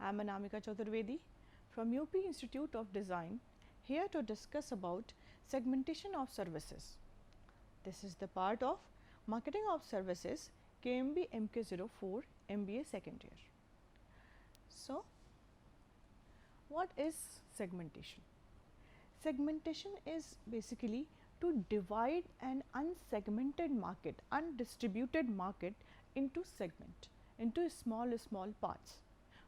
I am Anamika Chaturvedi from UP Institute of Design, here to discuss about segmentation of services. This is the part of Marketing of Services KMB MK04 MBA second year. So, what is segmentation? Segmentation is basically to divide an unsegmented market, undistributed market into segment, into small parts,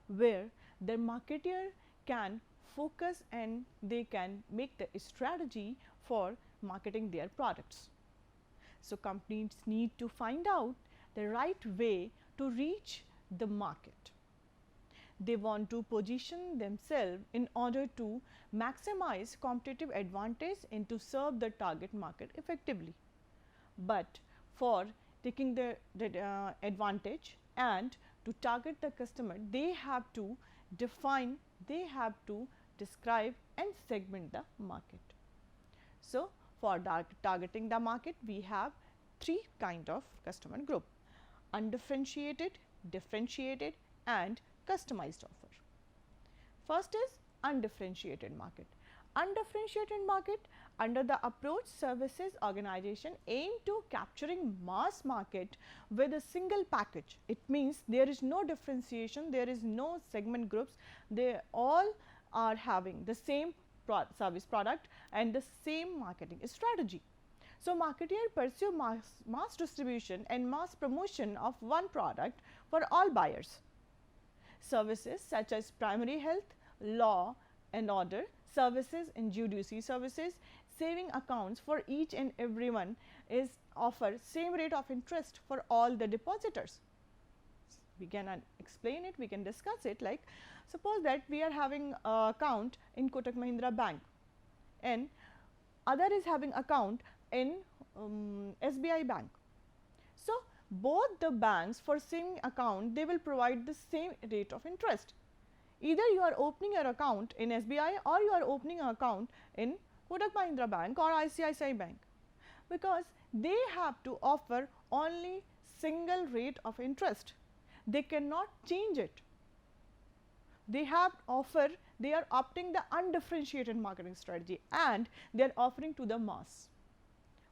where the marketer can focus and they can make the strategy for marketing their products. So, companies need to find out the right way to reach the market. They want to position themselves in order to maximize competitive advantage and to serve the target market effectively. But for taking the advantage and to target the customer, they have to define, they have to describe and segment the market. So, for targeting the market, we have three kind of customer group: undifferentiated, differentiated and customized offer. First is undifferentiated market. Undifferentiated market, under the approach, services organization aim to capturing mass market with a single package. It means there is no differentiation, there is no segment groups, they all are having the same service product and the same marketing strategy. So, marketer pursue mass distribution and mass promotion of one product for all buyers. Services such as primary health, law and order, services in judiciary services, saving accounts for each and everyone is offer same rate of interest for all the depositors. We can explain it, we can discuss it. Like, suppose that we are having account in Kotak Mahindra Bank and other is having account in SBI Bank. So, both the banks for same account, they will provide the same rate of interest. Either you are opening your account in SBI or you are opening an account in Kotak Mahindra Bank or ICICI Bank, because they have to offer only single rate of interest. They cannot change it. They have offer, they are opting the undifferentiated marketing strategy and they are offering to the mass.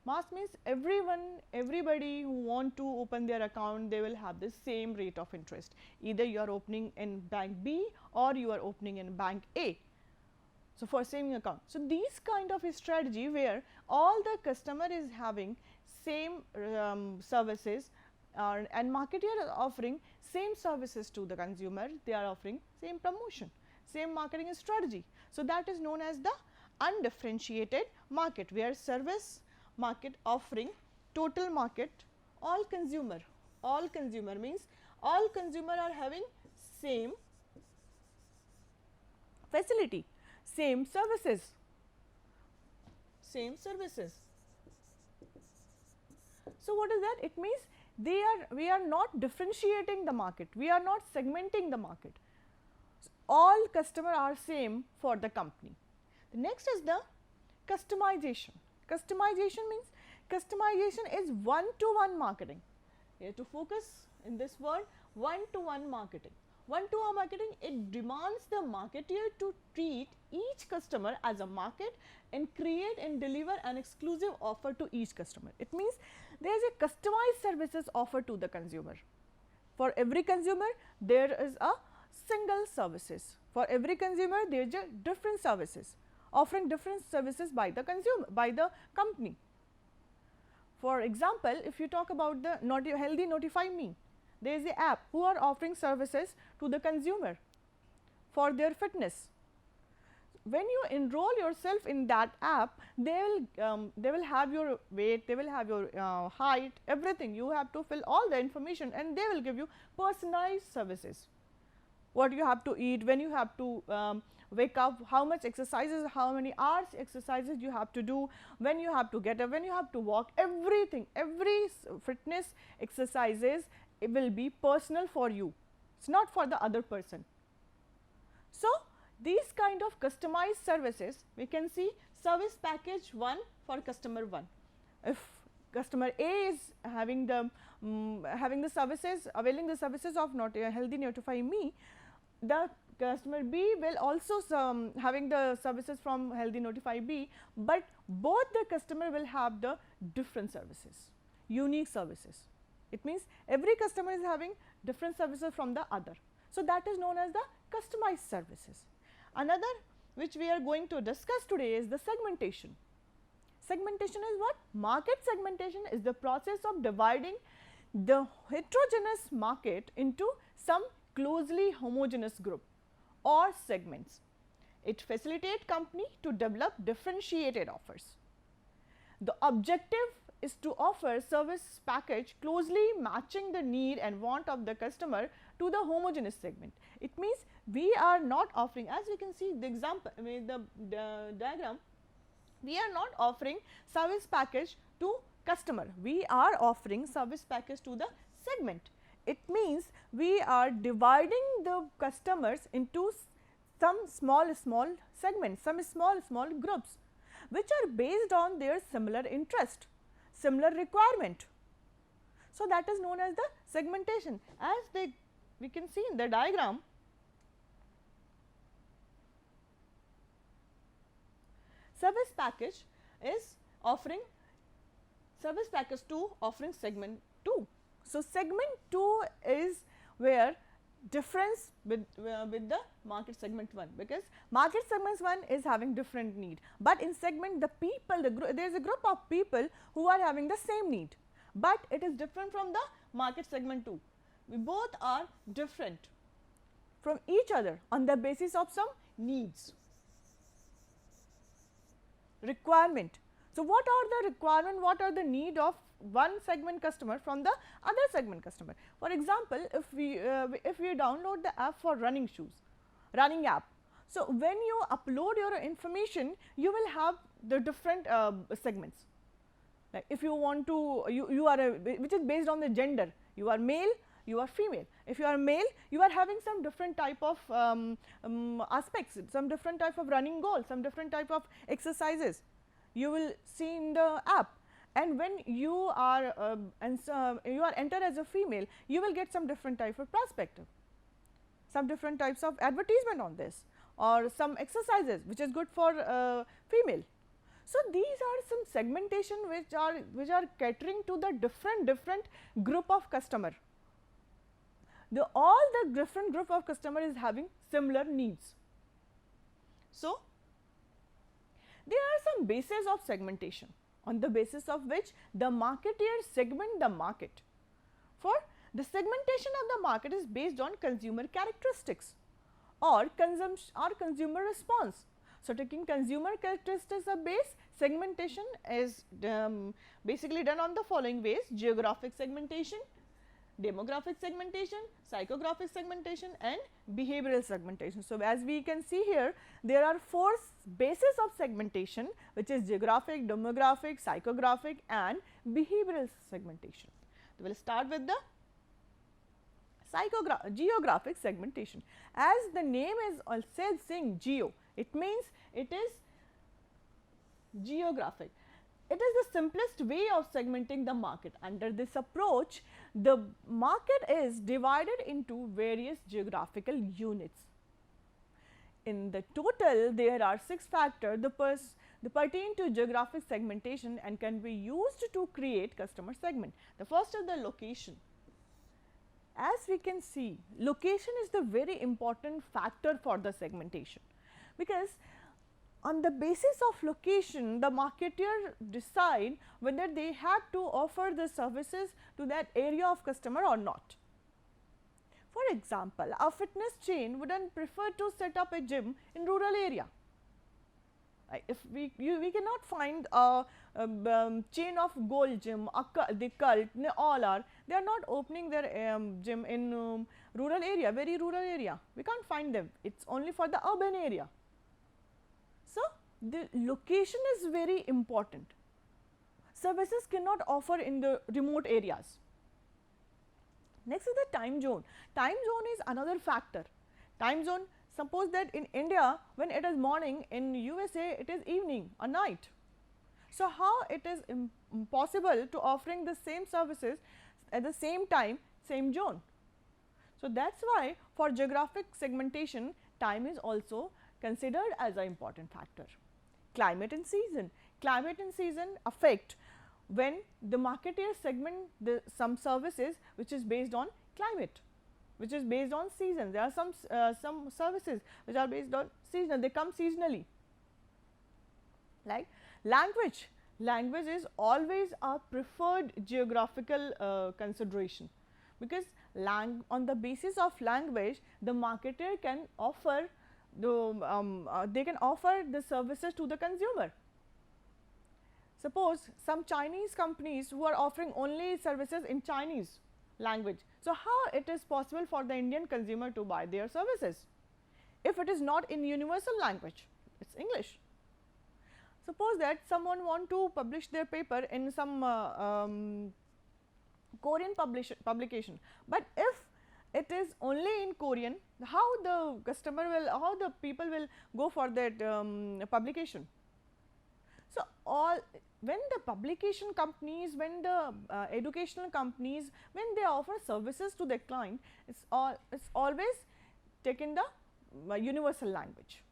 Mass means everybody who want to open their account, they will have the same rate of interest. Either you are opening in bank B or you are opening in bank A. So, for saving account. So, these kind of a strategy where all the customer is having same services and marketer are offering same services to the consumer, they are offering same promotion, same marketing strategy. So, that is known as the undifferentiated market, where service market offering total market, all consumer means all consumer are having same facility, same services. So, what is that? It means we are not differentiating the market, we are not segmenting the market. All customer are same for the company. The next is the customization. Customization means customization is one-to-one marketing. Here to focus in this word, one-to-one marketing. One-to-one marketing, it demands the marketer to treat each customer as a market and create and deliver an exclusive offer to each customer. It means there is a customized services offer to the consumer. For every consumer, there is a single services. For every consumer, there is a different services, offering different services by the consumer, by the company. For example, if you talk about the Healthy Notify Me, there is a app who are offering services to the consumer for their fitness. When you enroll yourself in that app, they will have your weight, they will have your height, everything. You have to fill all the information and they will give you personalized services. What you have to eat, when you have to wake up, how much exercises, how many hours exercises you have to do, when you have to get up, when you have to walk, everything, every fitness exercises, it will be personal for you, it is not for the other person. So, these kind of customized services, we can see service package 1 for customer 1. If customer A is having the services, availing the services of Healthy Notify Me, the customer B will also having the services from Healthy Notify B, but both the customer will have the different services, unique services. It means every customer is having different services from the other. So, that is known as the customized services. Another which we are going to discuss today is the segmentation. Segmentation is what? Market segmentation is the process of dividing the heterogeneous market into some closely homogeneous group or segments. It facilitates company to develop differentiated offers. The objective is to offer service package closely matching the need and want of the customer to the homogeneous segment. It means we are not offering, as we can see the example, the diagram, we are not offering service package to customer, we are offering service package to the segment. It means we are dividing the customers into some small segments, some small groups, which are based on their similar interest, similar requirement. So, that is known as the segmentation. As we can see in the diagram, service package is offering service package 2 offering segment 2. So, segment 2 is where difference with the market segment 1, because market segment 1 is having different need, but in segment the people, there is a group of people who are having the same need, but it is different from the market segment 2. We both are different from each other on the basis of some needs, requirement. So, what are the requirement, what are the need of one segment customer from the other segment customer? For example, if we download the app for running shoes, running app. So, when you upload your information, you will have the different segments. Like if you want to, you are which is based on the gender, you are male, you are female. If you are male, you are having some different type of aspects, some different type of running goals, some different type of exercises you will see in the app. And when you are entered as a female, you will get some different type of perspective, some different types of advertisement on this, or some exercises which is good for female. So, these are some segmentation which are catering to the different group of customer. All the different group of customer is having similar needs. So, there are some bases of segmentation on the basis of which the marketeers segment the market. For the segmentation of the market is based on consumer characteristics or consumer response. So, taking consumer characteristics as base, segmentation is basically done on the following ways: geographic segmentation, demographic segmentation, psychographic segmentation and behavioral segmentation. So, as we can see here, there are 4 bases of segmentation, which is geographic, demographic, psychographic and behavioral segmentation. We will start with the geographic segmentation. As the name is also saying geo, it means it is geographic. It is the simplest way of segmenting the market. Under this approach, the market is divided into various geographical units. In the total, there are 6 factors that pertain to geographic segmentation and can be used to create customer segment. The first is the location. As we can see, location is the very important factor for the segmentation, because on the basis of location, the marketer decide whether they have to offer the services to that area of customer or not. For example, a fitness chain wouldn't prefer to set up a gym in rural area. If we cannot find a chain of Gold Gym, the Cult, they all are, they are not opening their gym in rural area, very rural area. We can't find them. It's only for the urban area. So, the location is very important. Services cannot offer in the remote areas. Next is the time zone. Time zone is another factor. Time zone, suppose that in India, when it is morning, in USA it is evening or night. So, how it is impossible to offering the same services at the same time, same zone. So, that is why for geographic segmentation, time is also considered as an important factor. Climate and season. Climate and season affect when the marketeer segment some services which is based on climate, which is based on season. There are some services which are based on seasonal, they come seasonally. Like language. Language is always a preferred geographical consideration, because on the basis of language the marketer can offer they can offer the services to the consumer. Suppose some Chinese companies who are offering only services in Chinese language. So, how it is possible for the Indian consumer to buy their services if it is not in universal language, it is English. Suppose that someone want to publish their paper in some Korean publication, but if it is only in Korean, how the customer will, how the people will go for that publication. So, when the publication companies, when the educational companies, when they offer services to their client, it's always taken the universal language.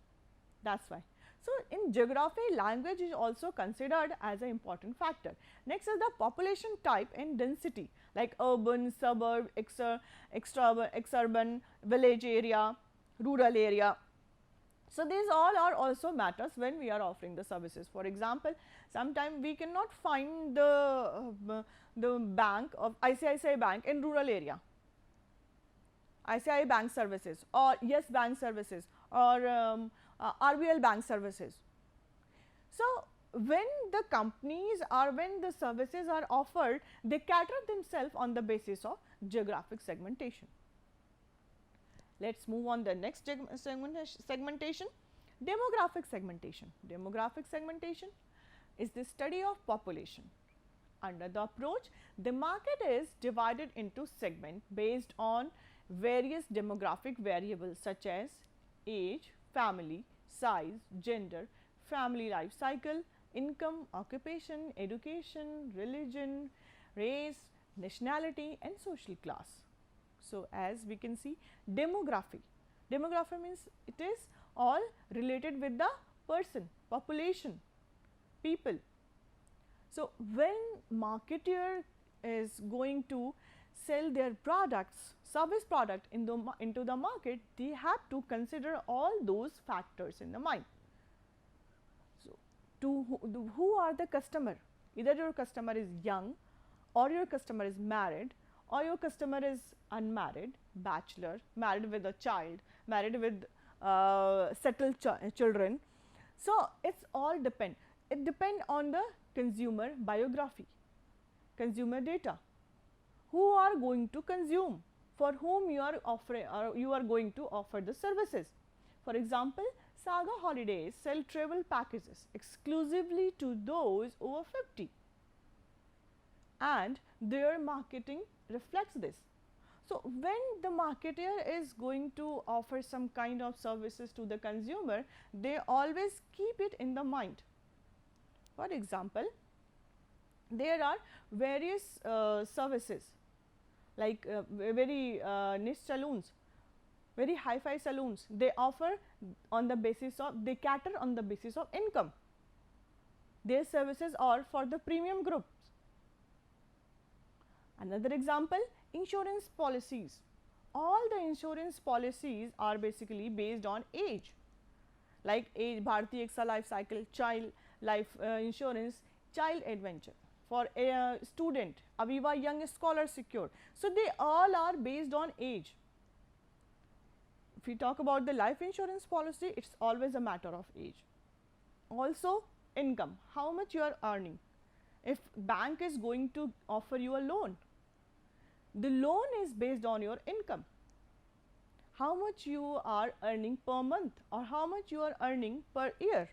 That's why. So, in geography, language is also considered as an important factor. Next is the population type and density, like urban, suburb, exurban, village area, rural area. So, these all are also matters when we are offering the services. For example, sometimes we cannot find the bank of ICICI Bank in rural area, ICICI Bank services or Yes Bank services or RBL Bank services. So, when the companies or when the services are offered, they cater themselves on the basis of geographic segmentation. Let us move on the next segmentation, demographic segmentation. Demographic segmentation is the study of population. Under the approach, the market is divided into segments based on various demographic variables such as age, family, size, gender, family life cycle, income, occupation, education, religion, race, nationality and social class. So, as we can see, demography means it is all related with the person, population, people. So, when marketer is going to sell their products, service product into the market, they have to consider all those factors in the mind. So, who are the customer? Either your customer is young or your customer is married or your customer is unmarried, bachelor, married with a child, married with settled children. So, it's all depend. It depend on the consumer biography, consumer data, who are going to consume, for whom you are offering or you are going to offer the services. For example, Saga Holidays sell travel packages exclusively to those over 50 and their marketing reflects this. So, when the marketer is going to offer some kind of services to the consumer, they always keep it in the mind. For example, there are various services like very niche saloons, very hi-fi saloons. They offer on the basis of, they cater on the basis of income. Their services are for the premium groups. Another example, insurance policies. All the insurance policies are basically based on age, like age, Bharti Axa life cycle, child life insurance, child adventure. For a student, Aviva Young Scholar Secure. So, they all are based on age. If we talk about the life insurance policy, it is always a matter of age. Also, income, how much you are earning. If bank is going to offer you a loan, the loan is based on your income. How much you are earning per month or how much you are earning per year.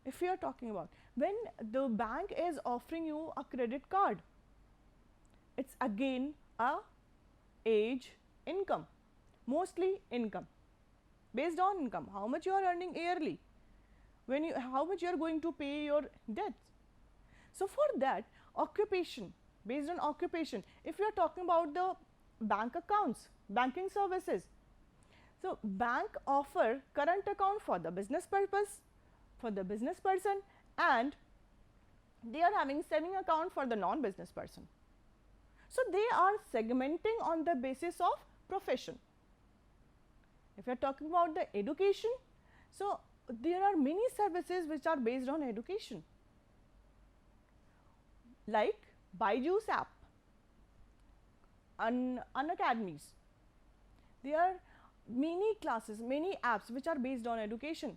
If we are talking about when the bank is offering you a credit card, it is again a age, income, mostly income, based on income, how much you are earning yearly, when you, how much you are going to pay your debts. So, for that occupation, based on occupation, if we are talking about the bank accounts, banking services. So, bank offer current account for the business purpose, for the business person, and they are having saving account for the non-business person. So, they are segmenting on the basis of profession. If you are talking about the education, so there are many services which are based on education, like Byju's app, Unacademies. There are many classes, many apps which are based on education.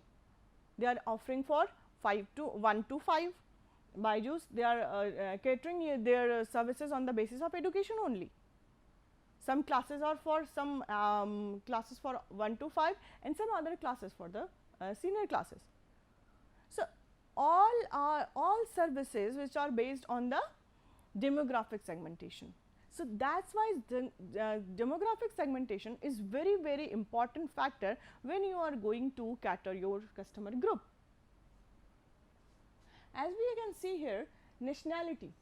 They are offering for 1 to 5. Byju's, they are catering their services on the basis of education only. Some classes are for some classes for 1 to 5 and some other classes for the senior classes. So, all services which are based on the demographic segmentation. So, that is why the demographic segmentation is very important factor when you are going to cater your customer group. As we can see here, nationality.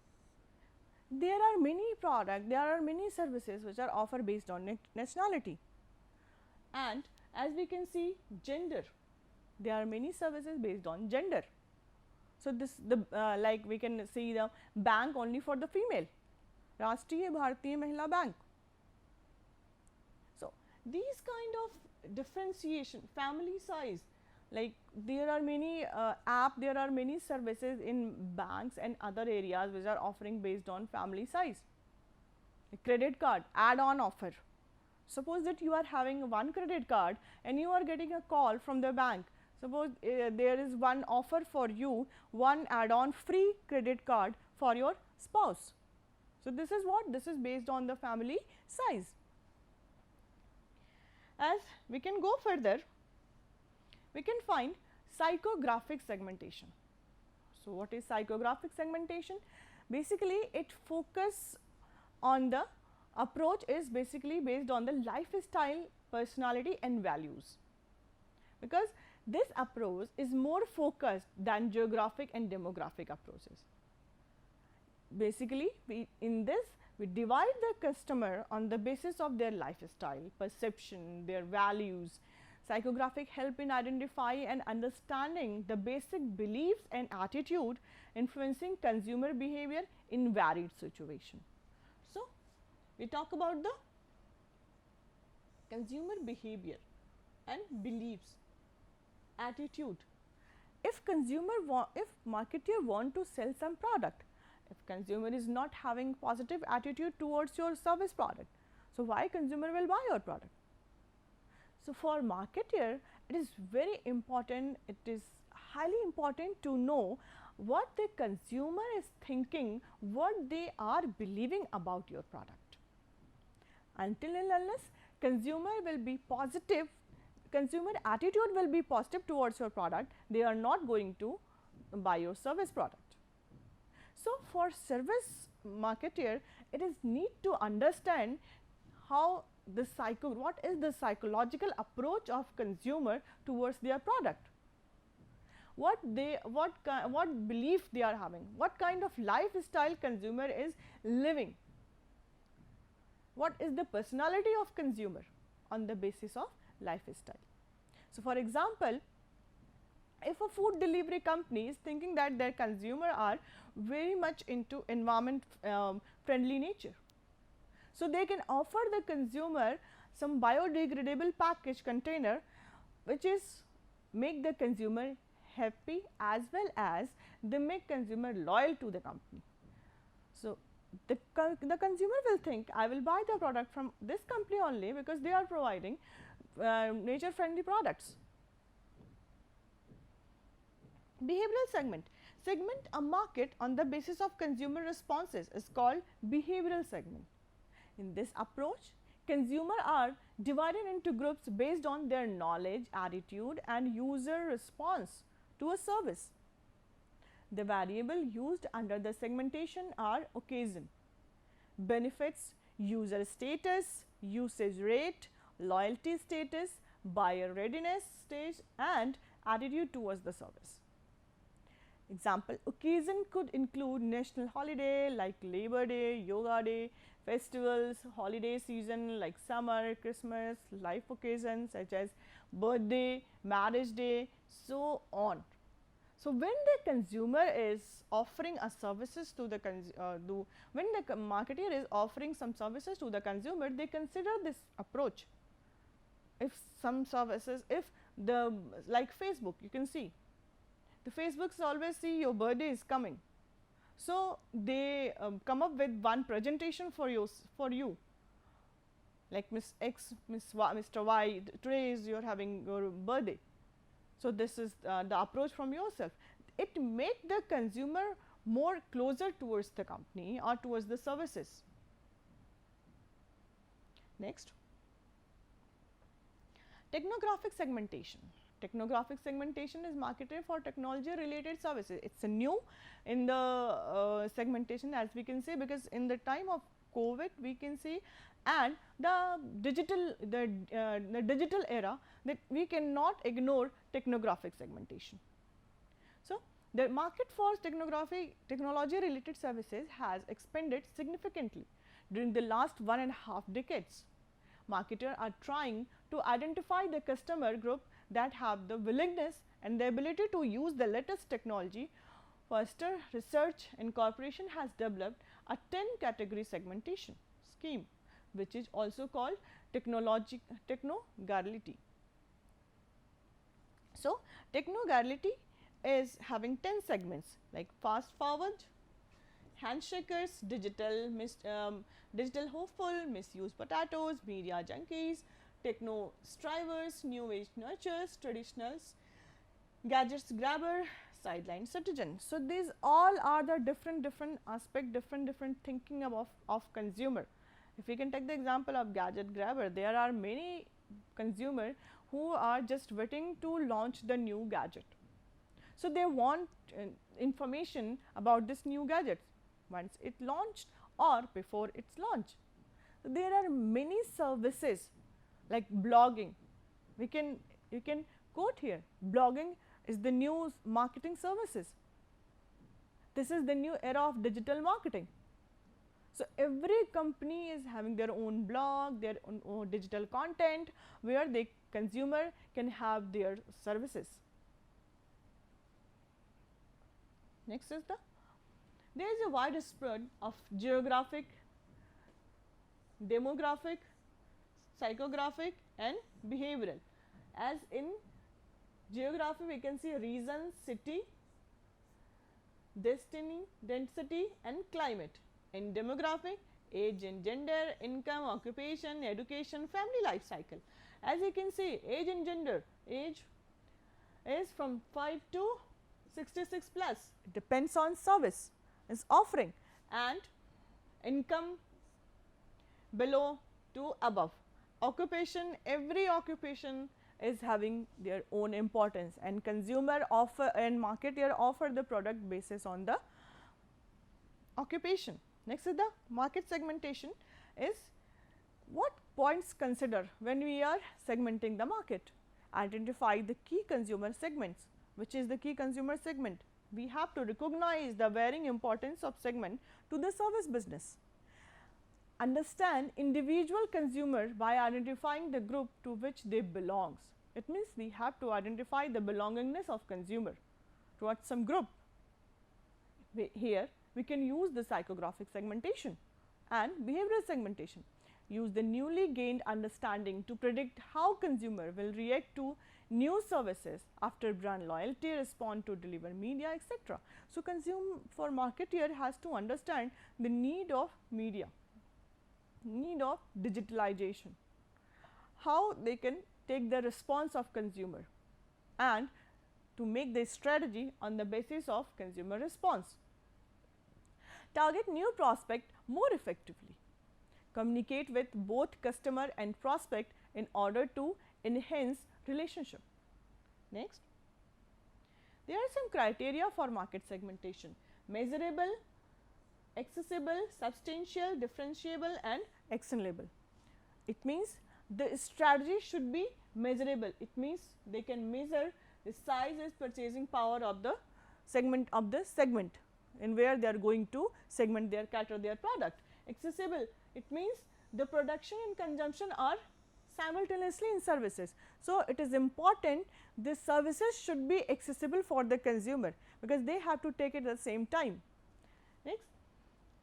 There are many products, there are many services which are offered based on nationality. And as we can see, gender. There are many services based on gender. So, this like we can see the bank only for the female, Rashtriya Bharatiya Mahila Bank. So, these kind of differentiation, family size, like there are many there are many services in banks and other areas which are offering based on family size. A credit card add-on offer. Suppose that you are having one credit card and you are getting a call from the bank. Suppose there is one offer for you, one add-on free credit card for your spouse. So, this is what? This is based on the family size. As we can go further, we can find psychographic segmentation. So, what is psychographic segmentation? Basically, it focus on the approach is basically based on the lifestyle, personality and values, because this approach is more focused than geographic and demographic approaches. Basically, in this we divide the customer on the basis of their lifestyle, perception, their values. Psychographic help in identify and understanding the basic beliefs and attitude influencing consumer behavior in varied situation. So, we talk about the consumer behavior and beliefs, attitude. If marketer want to sell some product, if consumer is not having positive attitude towards your service product, so why consumer will buy your product? So, for marketer it is very important, it is highly important to know what the consumer is thinking, what they are believing about your product. Until and unless consumer will be positive, consumer attitude will be positive towards your product, they are not going to buy your service product. So, for service marketer, it is need to understand how the what is the psychological approach of consumer towards their product, what belief they are having, what kind of lifestyle consumer is living, what is the personality of consumer on the basis of lifestyle. So, for example, if a food delivery company is thinking that their consumer are very much into environment friendly nature, so they can offer the consumer some biodegradable package container which is make the consumer happy as well as they make consumer loyal to the company. So, the consumer will think I will buy the product from this company only because they are providing nature friendly products. Behavioral segment. Segment a market on the basis of consumer responses is called behavioral segment. In this approach, consumers are divided into groups based on their knowledge, attitude and user response to a service. The variable used under the segmentation are occasion, benefits, user status, usage rate, loyalty status, buyer readiness stage and attitude towards the service. Example, occasion could include national holiday like Labor Day, Yoga Day, festivals, holiday season like summer, Christmas, life occasions such as birthday, marriage day, so on. So, when the consumer is offering a services to the when the marketer is offering some services to the consumer, they consider this approach. If some services, if the like Facebook, you can see the Facebooks always see your birthday is coming. So, they come up with one presentation for you like Miss X, Mr. Y, today is you are having your birthday. So, this is the approach from yourself. It make the consumer more closer towards the company or towards the services. Next, technographic segmentation. Technographic segmentation is marketed for technology related services. It is a new in the segmentation, as we can say, because in the time of COVID we can see, and the digital era, that we cannot ignore technographic segmentation. So, the market for technology related services has expanded significantly during the last 1.5 decades. Marketers are trying to identify the customer group that have the willingness and the ability to use the latest technology. Forrester Research Incorporation has developed a 10 category segmentation scheme, which is also called technogarrity. So, technogarrity is having 10 segments like fast forward, handshakers, digital hopeful, misused potatoes, media junkies, techno strivers, new age nurtures, traditionals, gadgets grabber, sideline citizen. So, these all are the different aspect, different thinking of consumer. If we can take the example of gadget grabber, there are many consumer who are just waiting to launch the new gadget. So, they want information about this new gadget once it launched or before its launch. So, there are many services like blogging. You can quote here, blogging is the new marketing services. This is the new era of digital marketing. So, every company is having their own blog, their own digital content where the consumer can have their services. Next is there is a wide spread of geographic, demographic, psychographic and behavioral. As in geography we can see region, city, density and climate. In demographic, age and gender, income, occupation, education, family life cycle. As you can see, age and gender, age is from 5 to 66 plus, it depends on service is offering, and income below to above. Occupation, every occupation is having their own importance, and consumer offer and marketer offer the product basis on the occupation. Next is the market segmentation is what points consider when we are segmenting the market. Identify the key consumer segments. Which is the key consumer segment? We have to recognize the varying importance of segment to the service business. Understand individual consumer by identifying the group to which they belongs. It means we have to identify the belongingness of consumer towards some group. Here we can use the psychographic segmentation and behavioral segmentation. Use the newly gained understanding to predict how consumer will react to new services after brand loyalty, respond to deliver media, etc. So, for marketer has to understand the need of media, need of digitalization, how they can take the response of consumer and to make the strategy on the basis of consumer response. Target new prospect more effectively. Communicate with both customer and prospect in order to enhance relationship. Next, there are some criteria for market segmentation: measurable, accessible, substantial, differentiable and actionable. It means the strategy should be measurable. It means they can measure the size is purchasing power of the segment in where they are going to segment cater their product. Accessible, It means the production and consumption are simultaneously in services. So, it is important these services should be accessible for the consumer, because they have to take it at the same time. Next,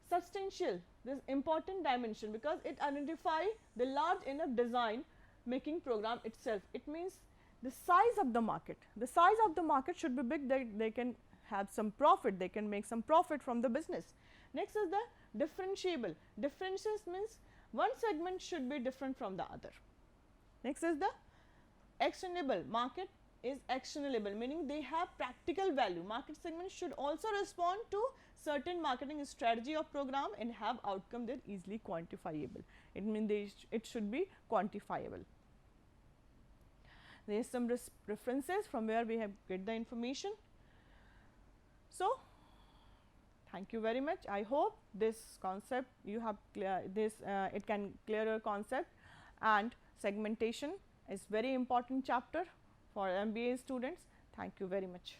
substantial, this important dimension, because it identify the large enough design making program itself. It means the size of the market. The size of the market should be big that they can have some profit, they can make some profit from the business. Next is the differentiable. Differences means one segment should be different from the other. Next is the actionable. Market is actionable, meaning they have practical value. Market segments should also respond to certain marketing strategy or program and have outcome that easily quantifiable. It means it should be quantifiable. There is some references from where we have get the information. So, thank you very much. I hope this concept you have clear this it can clear your concept, and segmentation is very important chapter for MBA students. Thank you very much.